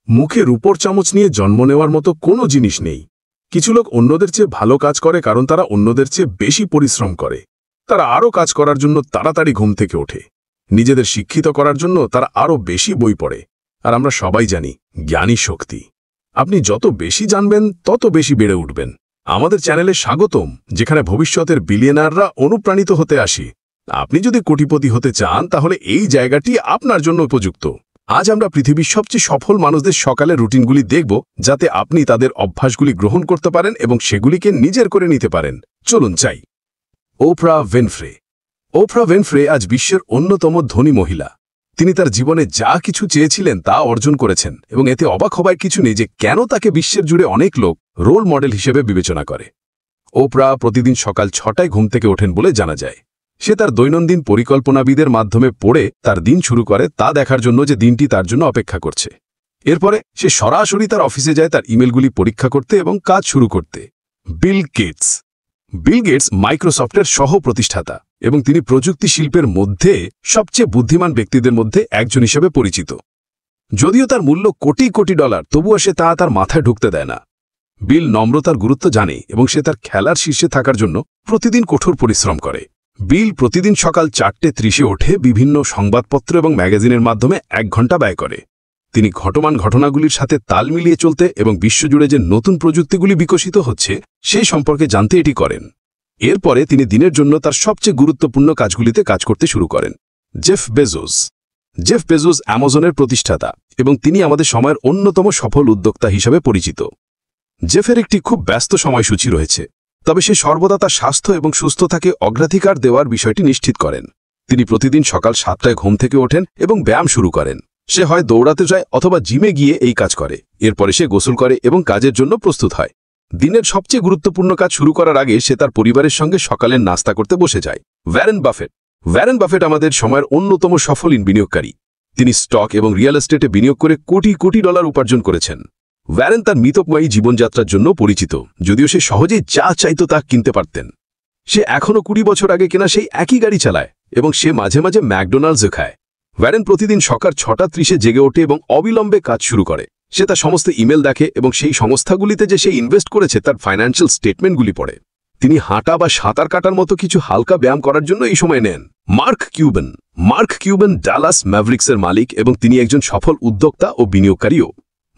মুখে রূপোর চামচ নিয়ে জন্ম নেওয়ার মতো কোনো জিনিস নেই। কিছু লোক অন্যদের চেয়ে ভালো কাজ করে কারণ তারা অন্যদের চেয়ে বেশি পরিশ্রম করে। তারা আরও কাজ করার জন্য তাড়াতাড়ি ঘুম থেকে ওঠে। নিজেদের শিক্ষিত করার জন্য তারা আরও বেশি বই পড়ে। আর আমরা সবাই জানি, জ্ঞানী শক্তি। আপনি যত বেশি জানবেন তত বেশি বেড়ে উঠবেন। আমাদের চ্যানেলে স্বাগতম, যেখানে ভবিষ্যতের বিলিয়নাররা অনুপ্রাণিত হতে আসি। আপনি যদি কোটিপতি হতে চান তাহলে এই জায়গাটি আপনার জন্য উপযুক্ত। আজ আমরা পৃথিবীর সবচেয়ে সফল মানুষদের সকালের রুটিনগুলি দেখব, যাতে আপনি তাদের অভ্যাসগুলি গ্রহণ করতে পারেন এবং সেগুলিকে নিজের করে নিতে পারেন। চলুন চাই। ওপ্রা উইনফ্রে। ওপ্রা উইনফ্রে আজ বিশ্বের অন্যতম ধনী মহিলা। তিনি তার জীবনে যা কিছু চেয়েছিলেন তা অর্জন করেছেন এবং এতে অবাক হবার কিছু নেই যে কেন তাকে বিশ্বের জুড়ে অনেক লোক রোল মডেল হিসেবে বিবেচনা করে। ওপ্রা প্রতিদিন সকাল 6টায় ঘুম থেকে ওঠেন বলে জানা যায়। সে তার দৈনন্দিন পরিকল্পনাবিদের মাধ্যমে পড়ে তার দিন শুরু করে তা দেখার জন্য যে দিনটি তার জন্য অপেক্ষা করছে। এরপরে সে সরাসরি তার অফিসে যায় তার ইমেলগুলি পরীক্ষা করতে এবং কাজ শুরু করতে। Bill Gates. বিল গেটস মাইক্রোসফটের সহ প্রতিষ্ঠাতা এবং তিনি প্রযুক্তি শিল্পের মধ্যে সবচেয়ে বুদ্ধিমান ব্যক্তিদের মধ্যে একজন হিসেবে পরিচিত। যদিও তার মূল্য কোটি কোটি ডলার, তবুও সে তা তার মাথায় ঢুকতে দেয় না। বিল নম্রতার গুরুত্ব জানে এবং সে তার খেলার শীর্ষে থাকার জন্য প্রতিদিন কঠোর পরিশ্রম করে। বিল প্রতিদিন সকাল 4:30 ওঠে বিভিন্ন সংবাদপত্র এবং ম্যাগাজিনের মাধ্যমে 1 ঘন্টা ব্যয় করে। তিনি ঘটমান ঘটনাগুলির সাথে তাল মিলিয়ে চলতে এবং বিশ্বজুড়ে যে নতুন প্রযুক্তিগুলি বিকশিত হচ্ছে সেই সম্পর্কে জানতে এটি করেন। এরপরে তিনি দিনের জন্য তার সবচেয়ে গুরুত্বপূর্ণ কাজগুলিতে কাজ করতে শুরু করেন। Jeff Bezos. জেফ বেজোস অ্যামাজনের প্রতিষ্ঠাতা এবং তিনি আমাদের সময়ের অন্যতম সফল উদ্যোক্তা হিসেবে পরিচিত। জেফের একটি খুব ব্যস্ত সময়সূচি রয়েছে, তবে সে সর্বদা তার স্বাস্থ্য এবং সুস্থতাকে অগ্রাধিকার দেওয়ার বিষয়টি নিশ্চিত করেন। তিনি প্রতিদিন সকাল 7টায় ঘুম থেকে ওঠেন এবং ব্যায়াম শুরু করেন। সে হয় দৌড়াতে যায় অথবা জিমে গিয়ে এই কাজ করে। এরপরে সে গোসল করে এবং কাজের জন্য প্রস্তুত হয়। দিনের সবচেয়ে গুরুত্বপূর্ণ কাজ শুরু করার আগে সে তার পরিবারের সঙ্গে সকালের নাস্তা করতে বসে যায়। Warren Buffett. ওয়ারেন বাফেট আমাদের সময়ের অন্যতম সফল বিনিয়োগকারী। তিনি স্টক এবং রিয়েল এস্টেটে বিনিয়োগ করে কোটি কোটি ডলার উপার্জন করেছেন। ওয়ারেন তার মিতব্যয়ী জীবনযাত্রার জন্য পরিচিত, যদিও সে সহজেই যা চাইত তা কিনতে পারতেন। সে এখনও 20 বছর আগে কেনা সেই একই গাড়ি চালায় এবং সে মাঝে মাঝে ম্যাকডোনাল্ডসও খায়। ওয়ারেন প্রতিদিন সকাল 6:30 জেগে ওঠে এবং অবিলম্বে কাজ শুরু করে। সে তার সমস্ত ইমেল দেখে এবং সেই সংস্থাগুলিতে যে সে ইনভেস্ট করেছে তার ফাইন্যান্সিয়াল স্টেটমেন্টগুলি পড়ে। তিনি হাঁটা বা সাঁতার কাটার মতো কিছু হালকা ব্যায়াম করার জন্য এই সময় নেন। Mark Cuban. Mark Cuban Dallas ম্যাভরিক্সের মালিক এবং তিনি একজন সফল উদ্যোক্তা ও বিনিয়োগকারীও।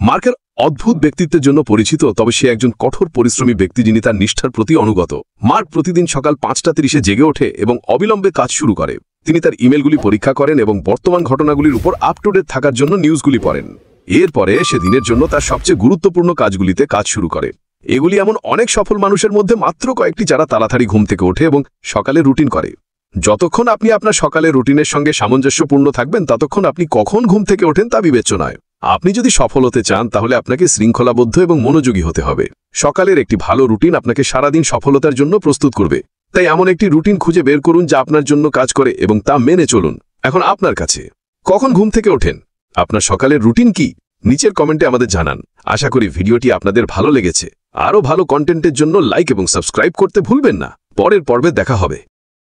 মার্কের অদ্ভুত ব্যক্তিত্বের জন্য পরিচিত, তবে সে একজন কঠোর পরিশ্রমী ব্যক্তি যিনি তার নিষ্ঠার প্রতি অনুগত। মার্ক প্রতিদিন সকাল 5:30 জেগে ওঠে এবং অবিলম্বে কাজ শুরু করে। তিনি তার ইমেলগুলি পরীক্ষা করেন এবং বর্তমান ঘটনাগুলির উপর আপ টু ডেট থাকার জন্য নিউজগুলি পড়েন। এরপরে সে দিনের জন্য তার সবচেয়ে গুরুত্বপূর্ণ কাজগুলিতে কাজ শুরু করে। এগুলি এমন অনেক সফল মানুষের মধ্যে মাত্র কয়েকটি যারা তাড়াতাড়ি ঘুম থেকে ওঠে এবং সকালে রুটিন করে। যতক্ষণ আপনি আপনার সকালের রুটিনের সঙ্গে সামঞ্জস্যপূর্ণ থাকবেন ততক্ষণ আপনি কখন ঘুম থেকে ওঠেন তা বিবেচ্য নয়। আপনি যদি সফল হতে চান তাহলে আপনাকে শৃঙ্খলাবদ্ধ এবং মনোযোগী হতে হবে। সকালের একটি ভালো রুটিন আপনাকে সারাদিন সফলতার জন্য প্রস্তুত করবে। তাই এমন একটি রুটিন খুঁজে বের করুন যা আপনার জন্য কাজ করে এবং তা মেনে চলুন। এখন আপনার কাছে, কখন ঘুম থেকে ওঠেন? আপনার সকালের রুটিন কি? নিচের কমেন্টে আমাদের জানান। আশা করি ভিডিওটি আপনাদের ভালো লেগেছে। আরও ভালো কন্টেন্টের জন্য লাইক এবং সাবস্ক্রাইব করতে ভুলবেন না। পরের পর্বে দেখা হবে।